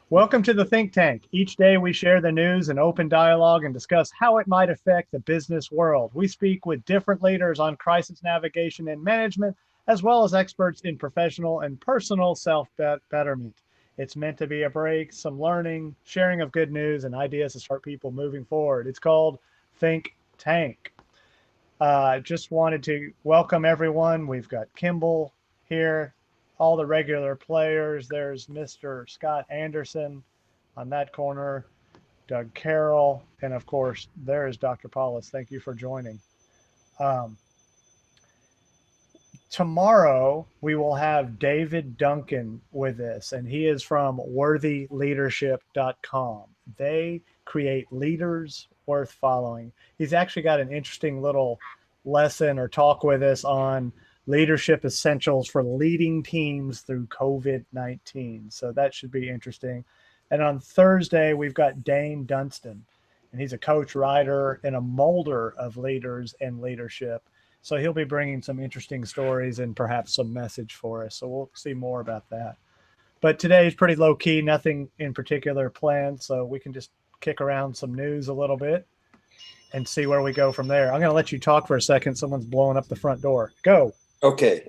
Welcome to the Think Tank. Each day we share the news and open dialogue and discuss how it might affect the business world. We speak with different leaders on crisis navigation and management, as well as experts in professional and personal self-betterment. It's meant to be a break, some learning, sharing of good news, and ideas to start people moving forward. It's called Think Tank. Just wanted to welcome everyone. We've got Kimball here, all the regular players. There's Mr. Scott Anderson on that corner, Doug Carroll, and of course, there is Dr. Paulus. Thank you for joining. Tomorrow, we will have David Duncan with us, and he is from worthyleadership.com. They create leaders worth following. He's actually got an interesting little lesson or talk with us on leadership essentials for leading teams through COVID-19. So that should be interesting. And on Thursday, we've got Dane Dunstan, and he's a coach, writer, and a molder of leaders and leadership. So he'll be bringing some interesting stories and perhaps some message for us. So we'll see more about that. But today is pretty low key, nothing in particular planned. So we can just kick around some news a little bit and see where we go from there. I'm going to let you talk for a second. Someone's blowing up the front door. Go. Okay.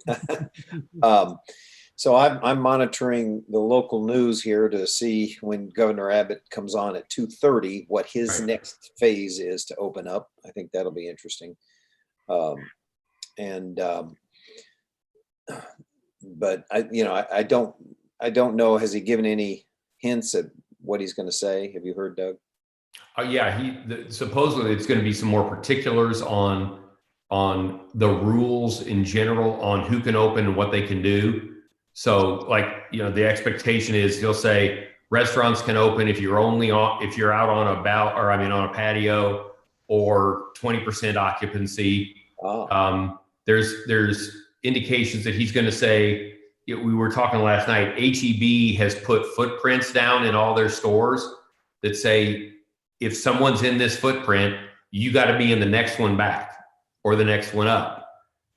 So I'm monitoring the local news here to see when Governor Abbott comes on at 2:30, what his next phase is to open up. I think that'll be interesting. But I don't know. Has he given any hints at what he's going to say? Have you heard, Doug? Supposedly it's going to be some more particulars on the rules in general on who can open and what they can do. So the expectation is he'll say restaurants can open if you're out on a patio or 20% occupancy. There's indications that he's going to say, we were talking last night, HEB has put footprints down in all their stores that say, if someone's in this footprint, you got to be in the next one back or the next one up,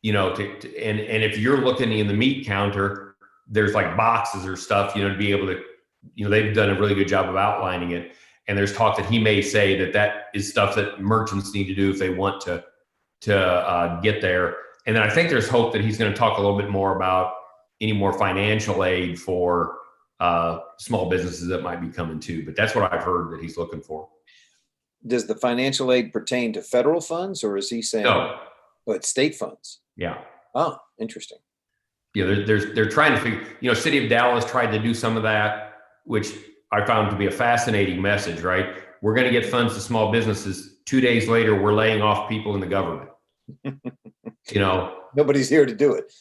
and if you're looking in the meat counter, there's like boxes or stuff, to be able to, they've done a really good job of outlining it. And there's talk that he may say that is stuff that merchants need to do if they want to get there. And then I think there's hope that he's going to talk a little bit more about any more financial aid for small businesses that might be coming too. But that's what I've heard that he's looking for. Does the financial aid pertain to federal funds, or is he saying no? But state funds? Yeah. Oh, interesting. Yeah, they're trying to figure. City of Dallas tried to do some of that, which I found to be a fascinating message. Right, we're going to get funds to small businesses. 2 days later, we're laying off people in the government. Nobody's here to do it.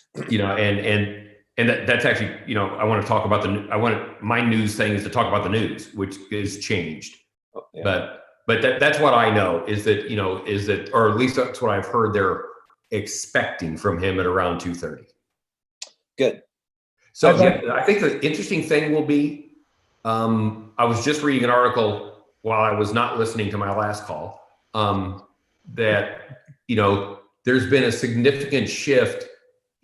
And that's actually, I want to talk about my news thing is to talk about the news, which is changed. Oh, yeah. But that's what I know is that, or at least that's what I've heard they're expecting from him at around 2:30. Good. So I think the interesting thing will be, I was just reading an article while I was not listening to my last call, that, there's been a significant shift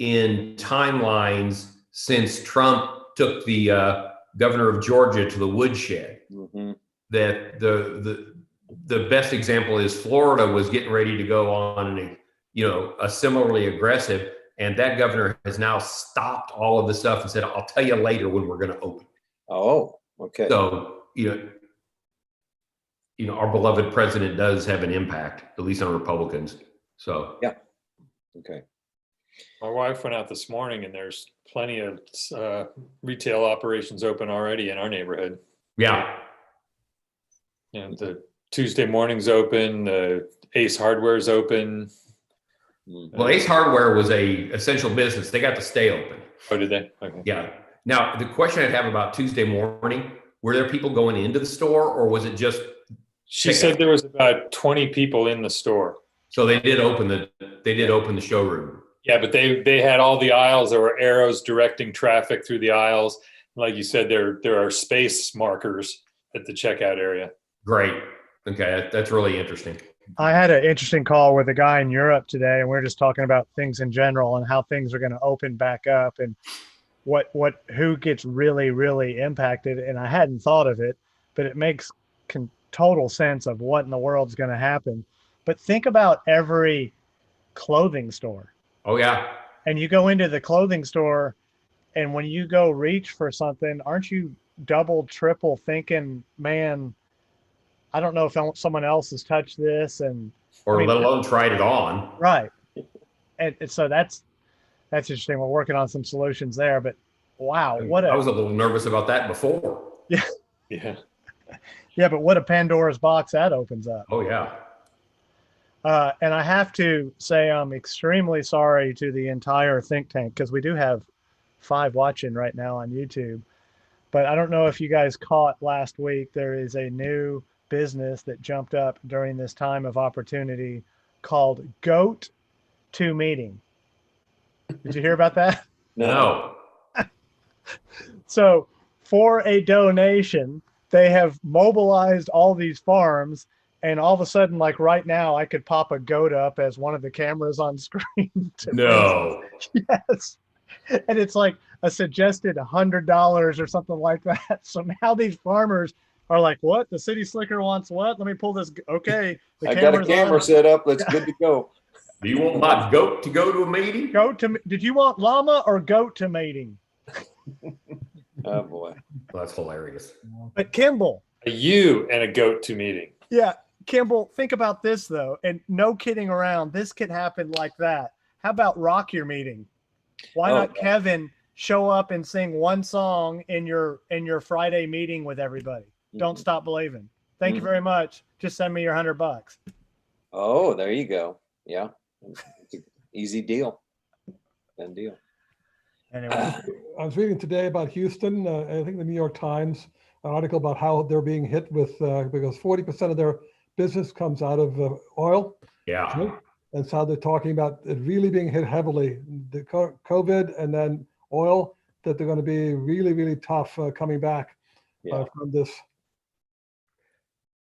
in timelines since Trump took the governor of Georgia to the woodshed. Mm-hmm. That the best example is Florida was getting ready to go on a similarly aggressive, and that governor has now stopped all of the stuff and said, I'll tell you later when we're going to open. Oh, okay. So, our beloved president does have an impact, at least on Republicans. So, yeah. Okay. My wife went out this morning and there's plenty of retail operations open already in our neighborhood. Yeah. The Tuesday morning's open, the Ace Hardware's open. Well, Ace Hardware was a essential business. They got to stay open. Oh, did they? Okay. Yeah. Now, the question I'd have about Tuesday morning, were there people going into the store or was it just? She said there was about 20 people in the store. So they did open the showroom. Yeah, but they had all the aisles. There were arrows directing traffic through the aisles. Like you said, there are space markers at the checkout area. Great. Okay, that's really interesting. I had an interesting call with a guy in Europe today, and we are just talking about things in general and how things are going to open back up. And who gets really, really impacted. And I hadn't thought of it, but it makes total sense of what in the world's going to happen. But think about every clothing store. Oh yeah. And you go into the clothing store, and when you go reach for something, aren't you double, triple thinking, man, I don't know if someone else has touched this, and or let alone tried it on. Right. And so that's interesting. We're working on some solutions there, but wow, I was a little nervous about that before. Yeah. Yeah. Yeah, but what a Pandora's box that opens up. Oh yeah. And I have to say I'm extremely sorry to the entire think tank, because we do have 5 watching right now on YouTube. But I don't know if you guys caught last week, there is a new business that jumped up during this time of opportunity called Goat to Meeting. Did you hear about that? No. So for a donation, they have mobilized all these farms, and all of a sudden, like right now, I could pop a goat up as one of the cameras on screen. No. Yes. And it's like a suggested $100 or something like that. So now these farmers are like, what? The city slicker wants what? Let me pull this. Okay. I got a camera set up. Let's good to go. Do you want my goat to go to a meeting? Did you want llama or goat to meeting? Oh boy. Well, that's hilarious. But Kimball. A ewe and a goat to meeting. Yeah. Kimball, think about this though. And no kidding around. This could happen like that. How about rock your meeting? Why not Kevin show up and sing one song in your Friday meeting with everybody? Don't Stop Believing. Thank you very much. Just send me your $100. Oh, there you go. Yeah. Easy deal. Done deal. Anyway. I was reading today about Houston, I think the New York Times, an article about how they're being hit with, because 40% of their business comes out of oil. Yeah. Right? And so they're talking about it really being hit heavily, the COVID and then oil, that they're going to be really, really tough coming back from this.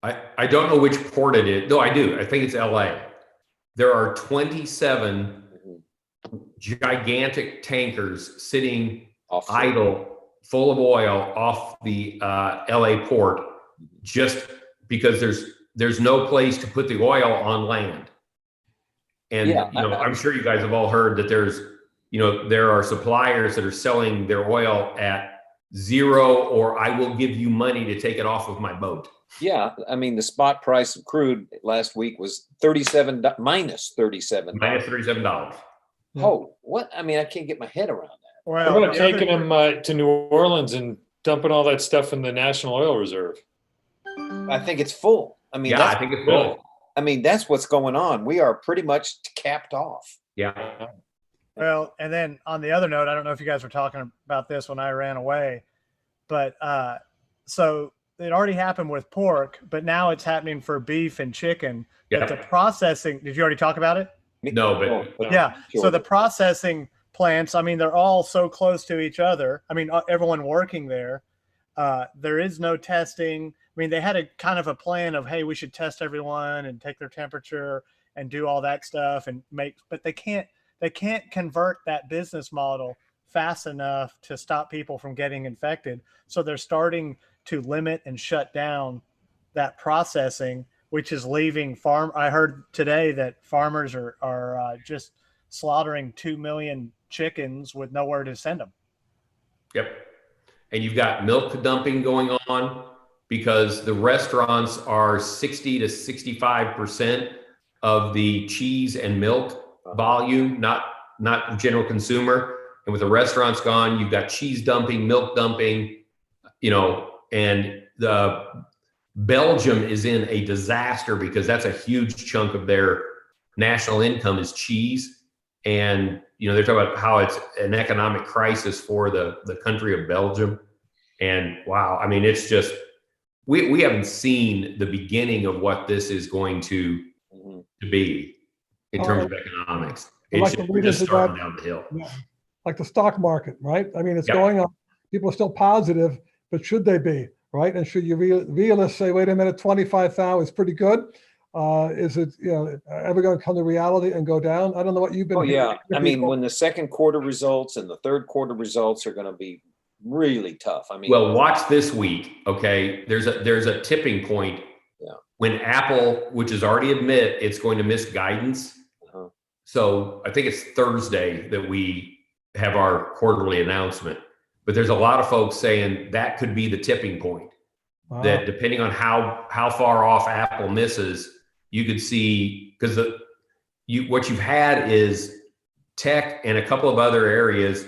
I don't know which port it is. No, I do. I think it's LA. There are 27 gigantic tankers sitting idle, full of oil off the LA port, just because there's no place to put the oil on land. And I'm sure you guys have all heard that there are suppliers that are selling their oil at $0, or I will give you money to take it off of my boat. Yeah, I mean, the spot price of crude last week was minus $37. Oh, what? I mean, I can't get my head around that. Well, I'm going to take them to New Orleans and dumping all that stuff in the National Oil Reserve. I think it's full. I mean, I think it's full. I mean, that's what's going on. We are pretty much capped off. Yeah. Well, and then on the other note, I don't know if you guys were talking about this when I ran away, but so it already happened with pork, but now it's happening for beef and chicken. Yeah. But the processing, did you already talk about it? No, but yeah. Sure. So the processing plants, I mean, they're all so close to each other. I mean, everyone working there, there is no testing. I mean, they had a kind of a plan of, hey, we should test everyone and take their temperature and do all that stuff but they can't convert that business model fast enough to stop people from getting infected. So they're starting to limit and shut down that processing, which is leaving I heard today that farmers are just slaughtering 2 million chickens with nowhere to send them. Yep. And you've got milk dumping going on because the restaurants are 60 to 65% of the cheese and milk volume, not general consumer. And with the restaurants gone, you've got cheese dumping, milk dumping, and Belgium is in a disaster because that's a huge chunk of their national income is cheese. And, they're talking about how it's an economic crisis for the country of Belgium. And wow, I mean, it's just, we haven't seen the beginning of what this is going to be in terms of economics. It's we're just starting down the hill. Yeah. Like the stock market, right? I mean, it's going up. People are still positive, but should they be, right? And should you realists say, wait a minute, 25,000 is pretty good. Is it, ever going to come to reality and go down? I don't know what you've been. Oh yeah, I mean, people. when the second quarter results and the third quarter results are going to be really tough. I mean, well, watch this week. Okay, there's a tipping point. Yeah. When Apple, which is already admit it's going to miss guidance. Uh-huh. So I think it's Thursday that we have our quarterly announcement. But there's a lot of folks saying that could be the tipping point. Wow. That depending on how far off Apple misses, you could see, because what you've had is tech and a couple of other areas,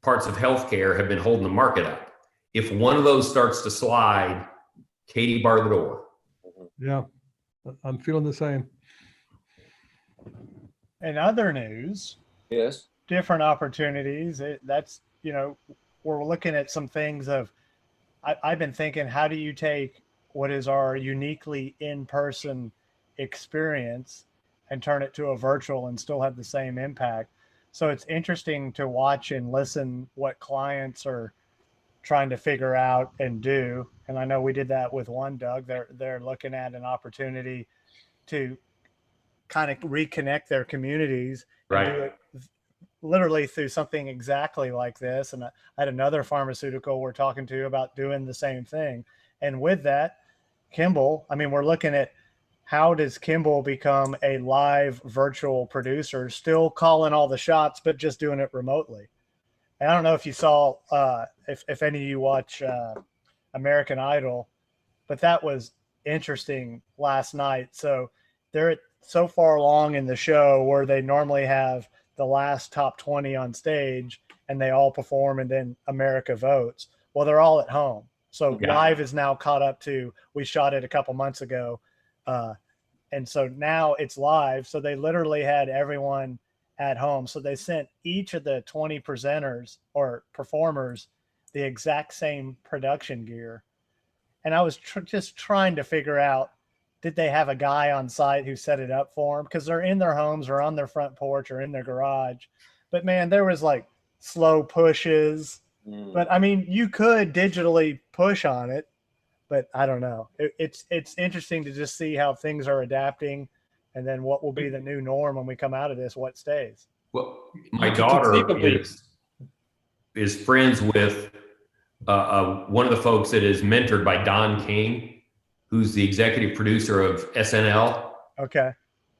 parts of healthcare have been holding the market up. If one of those starts to slide, Katie bar the door. Yeah, I'm feeling the same. In other news, yes. different opportunities. We're looking at some things of, I've been thinking, how do you take what is our uniquely in-person experience and turn it to a virtual and still have the same impact? So it's interesting to watch and listen what clients are trying to figure out and do. And I know we did that with one, Doug. They're looking at an opportunity to kind of reconnect their communities, right, and do it literally through something exactly like this. And I had another pharmaceutical we're talking to about doing the same thing. And with that, Kimball, I mean, we're looking at how does Kimball become a live virtual producer, still calling all the shots, but just doing it remotely. And I don't know if you saw, if any of you watch American Idol, but that was interesting last night. So they're so far along in the show where they normally have the last top 20 on stage and they all perform and then America votes. Well, they're all at home. So live is now caught up to, we shot it a couple months ago. And so now it's live. So they literally had everyone at home. So they sent each of the 20 presenters or performers the exact same production gear. And I was just trying to figure out, did they have a guy on site who set it up for them? Because they're in their homes or on their front porch or in their garage. But man, there was like slow pushes. But I mean, you could digitally push on it, but I don't know. It's interesting to just see how things are adapting, and then what will be the new norm when we come out of this, what stays. Well, my daughter is friends with one of the folks that is mentored by Don King, who's the executive producer of SNL. Okay.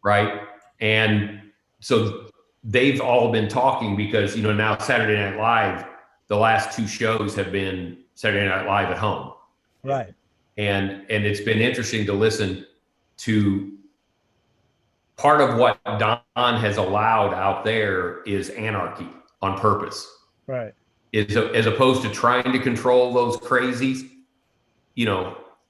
Right. And so they've all been talking because, now Saturday Night Live, the last two shows have been Saturday Night Live at home. Right. And it's been interesting to listen to. Part of what Don has allowed out there is anarchy on purpose. Right. As opposed to trying to control those crazies,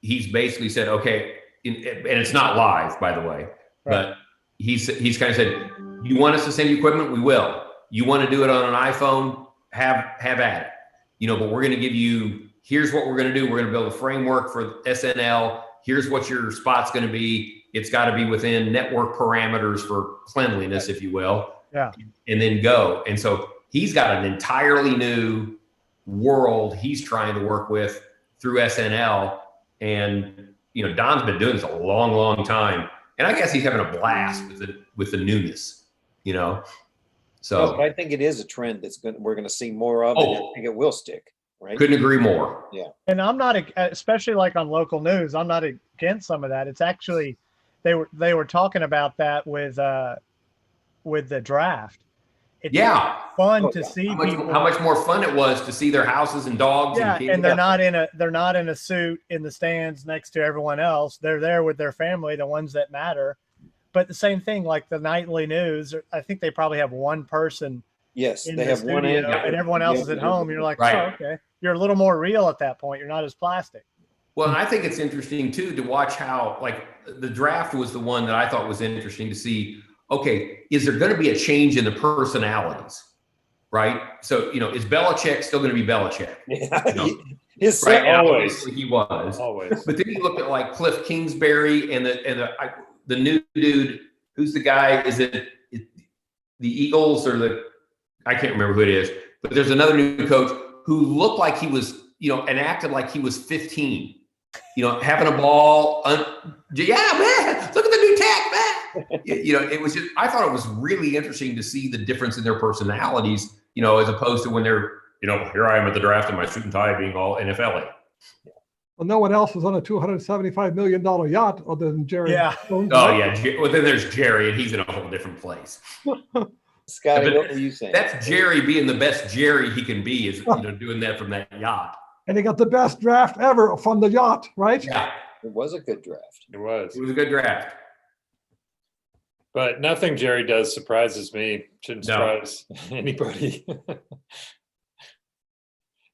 he's basically said, okay, and it's not live, by the way, but he's kind of said, you want us to send you equipment? We will. You want to do it on an iPhone? Have at it, but we're going to give you, here's what we're going to do. We're going to build a framework for SNL. Here's what your spot's going to be. It's got to be within network parameters for cleanliness, if you will. Yeah. And then go. And so he's got an entirely new world he's trying to work with through SNL. And, Don's been doing this a long, long time. And I guess he's having a blast with the newness, So I think it is a trend we're going to see more of, and I think it will stick. Right. Couldn't agree more. Yeah. And I'm not, especially like on local news, I'm not against some of that. It's actually, they were talking about that with the draft. It's fun to see people. How much more fun it was to see their houses and dogs. Yeah, and they're not in a suit in the stands next to everyone else. They're there with their family, the ones that matter. But the same thing, like the nightly news, I think they probably have one person. Yes, they have one and everyone else is at home. You're like, oh, okay. You're a little more real at that point. You're not as plastic. Well, and I think it's interesting too to watch how, like, the draft was the one that I thought was interesting to see. Okay, is there going to be a change in the personalities, right? So, is Belichick still going to be Belichick? Yeah, right? Always. He was. Always. But then you look at like Cliff Kingsbury and the new dude. Who's the guy? Is it the Eagles or I can't remember who it is. But there's another new coach who looked like he was, and acted like he was 15. having a ball. Yeah, man, look at the new tech, man. It was just, I thought it was really interesting to see the difference in their personalities, as opposed to when they're, here I am at the draft in my suit and tie being all NFL-y. Well, no one else was on a $275 million yacht other than Jerry. Yeah. Oh, yeah. Well, then there's Jerry, and he's in a whole different place. Scotty, what were you saying? That's Jerry being the best Jerry he can be, is doing that from that yacht. And he got the best draft ever from the yacht, right? Yeah, It was a good draft. It was. it was a good draft. But nothing Jerry does surprises me. Shouldn't No. surprise anybody.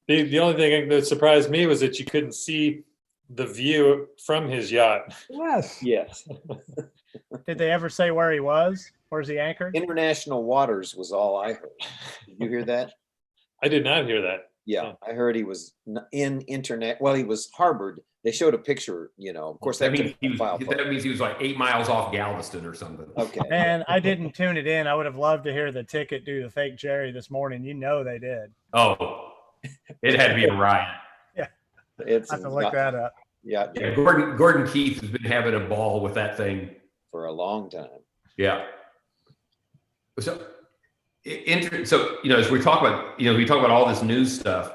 The only thing that surprised me was that you couldn't see the view from his yacht. Yes. Yes. Did they ever say where he was? Where's he anchored? International waters was all I heard. Did you hear that? I did not hear that. Yeah, I heard he was in internet. Well, he was harbored. They showed a picture, of course, That that means, could that means he was like 8 miles off Galveston or something. Okay. Man, I didn't tune it in. I would have loved to hear the ticket do the fake Jerry this morning. They did. Oh, it had to be a riot. It's I have to look that up. Yeah, Yeah, Gordon Keith has been having a ball with that thing for a long time. Yeah. So, as we talk about, all this news stuff,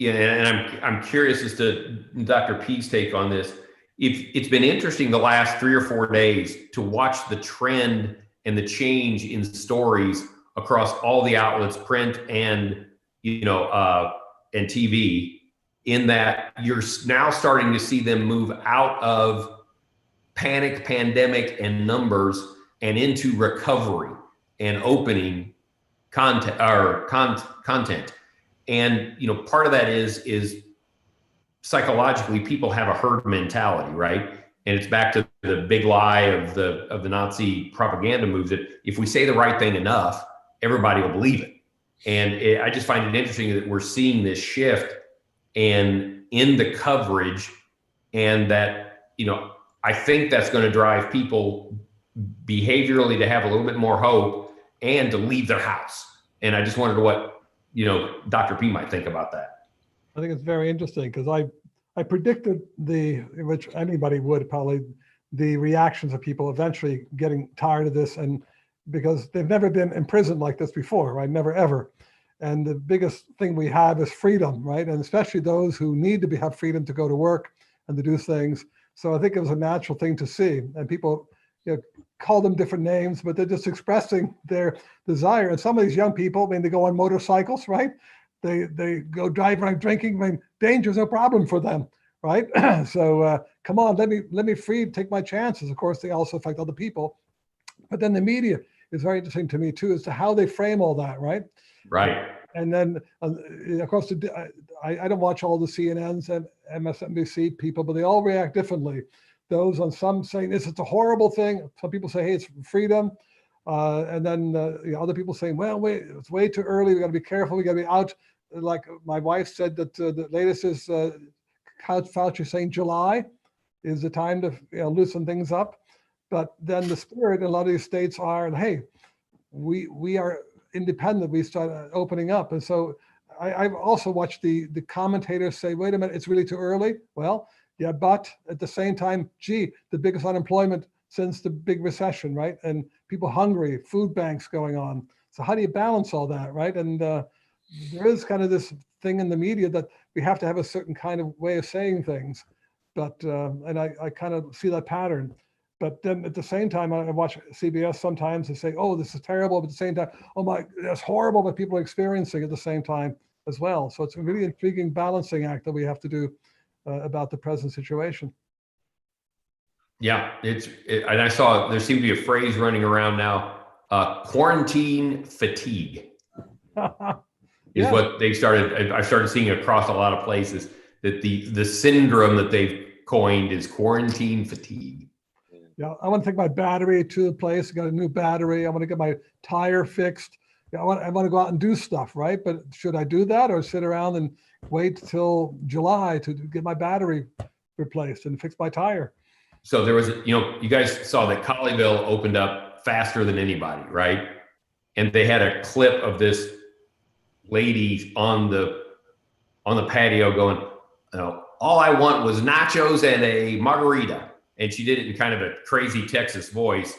and I'm curious as to Dr. P's take on this. It's been interesting the last 3 or 4 days to watch the trend and the change in stories across all the outlets, print and and TV. In that you're now starting to see them move out of panic, pandemic, and numbers and into recovery and opening content. And part of that is psychologically people have a herd mentality, right? And it's back to the big lie of the Nazi propaganda moves that if we say the right thing enough, everybody will believe it. And I just find it interesting that we're seeing this shift and in the coverage, and that I think that's going to drive people behaviorally to have a little bit more hope and to leave their house. And I just wondered what Dr. P might think about that. I think it's very interesting because I predicted which anybody would probably, the reactions of people eventually getting tired of this, and because they've never been imprisoned like this before, right? Never ever. And the biggest thing we have is freedom, right? And especially those who need to have freedom to go to work and to do things. So I think it was a natural thing to see. And people call them different names, but they're just expressing their desire. And some of these young people, they go on motorcycles, right? They go drive around drinking. Danger's no problem for them, right? So come on, let me take my chances. Of course, they also affect other people. But then the media is very interesting to me too, as to how they frame all that, right? Right. And then, of course, I don't watch all the CNNs and MSNBC people, but they all react differently. Those on some saying this is a horrible thing. Some people say, hey, it's freedom. And then other people saying, well, wait, it's way too early. We got to be careful. We got to be out. Like my wife said that the latest is Fauci saying July is the time to loosen things up. But then the spirit in a lot of these states are, hey, we are independent. We start opening up. And so I've also watched the commentators say, wait a minute, it's really too early. Well, yeah, but at the same time, the biggest unemployment since the big recession, right? And people hungry, food banks going on. So how do you balance all that, right? And there is kind of this thing in the media that we have to have a certain kind of way of saying things. But, and I kind of see that pattern. But then at the same time, I watch CBS sometimes and say, oh, this is terrible. But at the same time, oh my, that's horrible what people are experiencing at the same time as well. So it's a really intriguing balancing act that we have to do about the present situation. Yeah, and I saw there seemed to be a phrase running around now, quarantine fatigue is what they started. I started seeing across a lot of places that the syndrome that they've coined is quarantine fatigue. Yeah, I want to take my battery to the place. I got a new battery. I want to get my tire fixed. Yeah, I want to go out and do stuff, right? But should I do that or sit around and wait till July to get my battery replaced and fix my tire? So there was, you guys saw that Colleyville opened up faster than anybody, right? And they had a clip of this lady on the patio going, all I want was nachos and a margarita. And she did it in kind of a crazy Texas voice.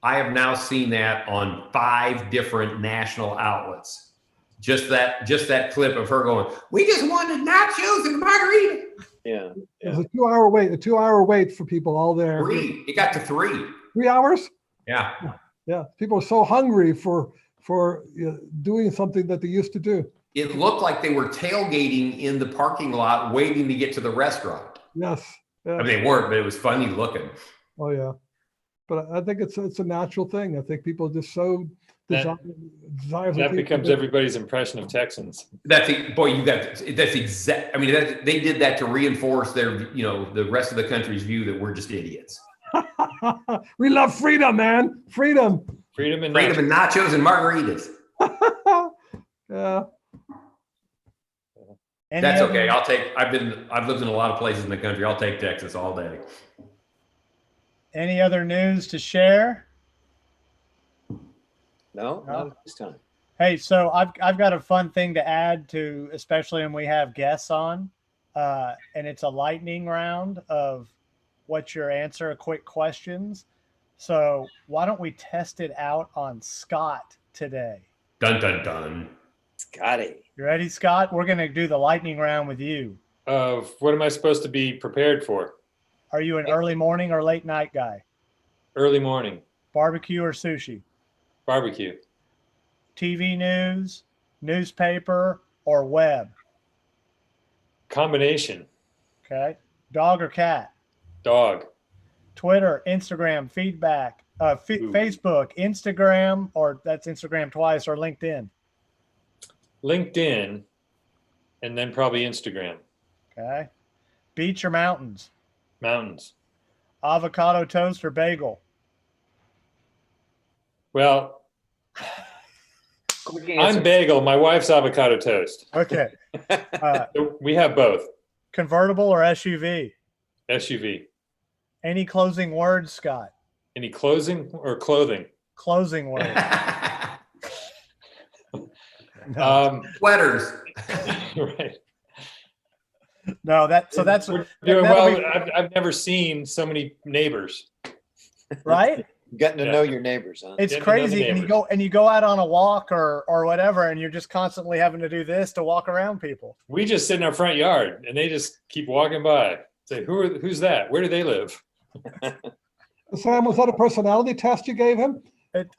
I have now seen that on 5 different national outlets. Just that clip of her going, we just wanted nachos and margarita. Yeah. It was a 2-hour wait for people all there. 3. It got to 3. 3 hours? Yeah. Yeah. People are so hungry for doing something that they used to do. It looked like they were tailgating in the parking lot waiting to get to the restaurant. Yes. I mean, they weren't, but it was funny looking. Oh yeah. But I think it's a natural thing. I think people are just so desire. That becomes everybody's impression of Texans. That's exact. I mean, they did that to reinforce their, the rest of the country's view that we're just idiots. We love freedom, man. Freedom and nachos and margaritas. Yeah. That's okay. I've lived in a lot of places in the country. I'll take Texas all day. Any other news to share? No, not at this time. Hey, so I've got a fun thing to add to, especially when we have guests on, and it's a lightning round of what's your answer, quick questions. So why don't we test it out on Scott today? Dun, dun, dun. Scotty. You ready, Scott? We're going to do the lightning round with you. What am I supposed to be prepared for? Are you an early morning or late night guy? Early morning. Barbecue or sushi? Barbecue. TV news, newspaper, or web? Combination. Okay. Dog or cat? Dog. Twitter, Instagram, feedback, Facebook, Instagram, or that's Instagram twice, or LinkedIn? LinkedIn, and then probably Instagram. Okay. Beach or mountains? Mountains. Avocado toast or bagel? Well, I'm bagel. My wife's avocado toast. Okay. So we have both. Convertible or SUV? SUV. Any closing words, Scott? Any closing or clothing? Closing words. Sweaters. Right. No, that's I've never seen so many neighbors. Right? Getting to know your neighbors, huh? It's crazy. And you go out on a walk or whatever, and you're just constantly having to do this to walk around people. We just sit in our front yard and they just keep walking by. Say, who's that? Where do they live? Sam, was that a personality test you gave him?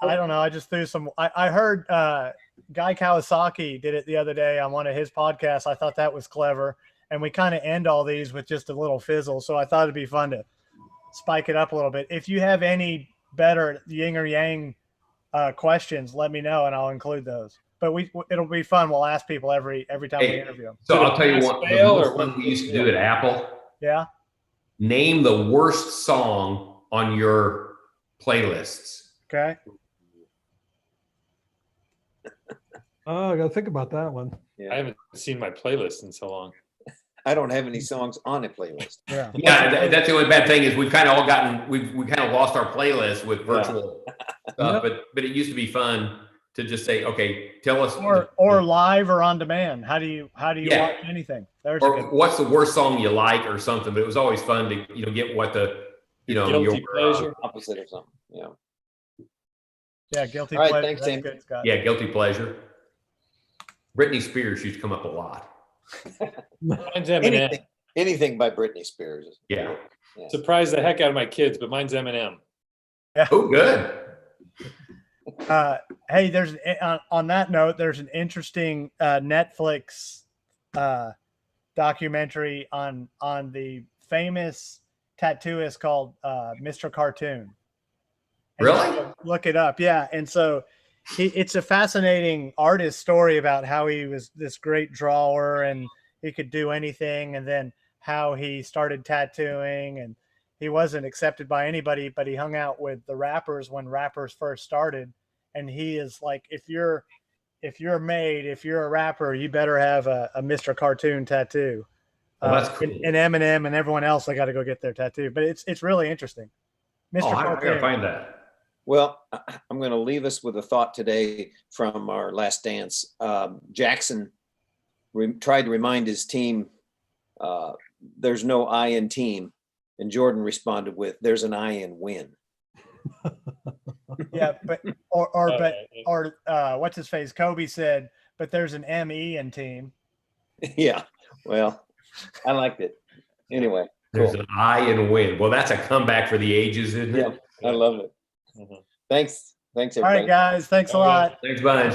I don't know. I just threw some. I heard Guy Kawasaki did it the other day on one of his podcasts. I thought that was clever. And we kind of end all these with just a little fizzle. So I thought it'd be fun to spike it up a little bit. If you have any better yin or yang questions, let me know and I'll include those. But it'll be fun. We'll ask people every time we interview them. So I'll tell you what, the most fun we used to do at Apple. Yeah. Name the worst song on your playlists. Okay. Oh, I got to think about that one. Yeah. I haven't seen my playlist in so long. I don't have any songs on a playlist. Yeah. Yeah, that's the only bad thing is we've kind of lost our playlist with virtual stuff, but it used to be fun to just say, okay, tell us or live or on demand. How do you watch anything? What's the worst song you like or something, but it was always fun to get what the guilty pleasure opposite or something. Yeah. Yeah, guilty All right, pleasure. thanks, That's Tim. good, Scott. Yeah, guilty pleasure. Britney Spears used to come up a lot. Mine's Eminem. Anything by Britney Spears. Yeah. Surprised the heck out of my kids, but mine's Eminem. Yeah. Oh, good. Hey, there's on that note, there's an interesting Netflix documentary on the famous tattooist called Mr. Cartoon. And Really? Look it up. Yeah. And so it's a fascinating artist story about how he was this great drawer and he could do anything. And then how he started tattooing and he wasn't accepted by anybody, but he hung out with the rappers when rappers first started. And he is like, if you're a rapper, you better have a Mr. Cartoon tattoo. Oh, that's cool. And Eminem and everyone else, they got to go get their tattoo. But it's really interesting. Mr. I Cartoon. gotta find that. Well, I'm going to leave us with a thought today from our last dance. Jackson tried to remind his team there's no I in team. And Jordan responded with, there's an I in win. Yeah, but what's his face? Kobe said, but there's an ME in team. Yeah. Well, I liked it. Anyway. There's Cool. an I in win. Well, that's a comeback for the ages, isn't it? Yeah, I love it. Thanks. Thanks, All everybody. right, guys. Thanks a lot. Thanks, bye.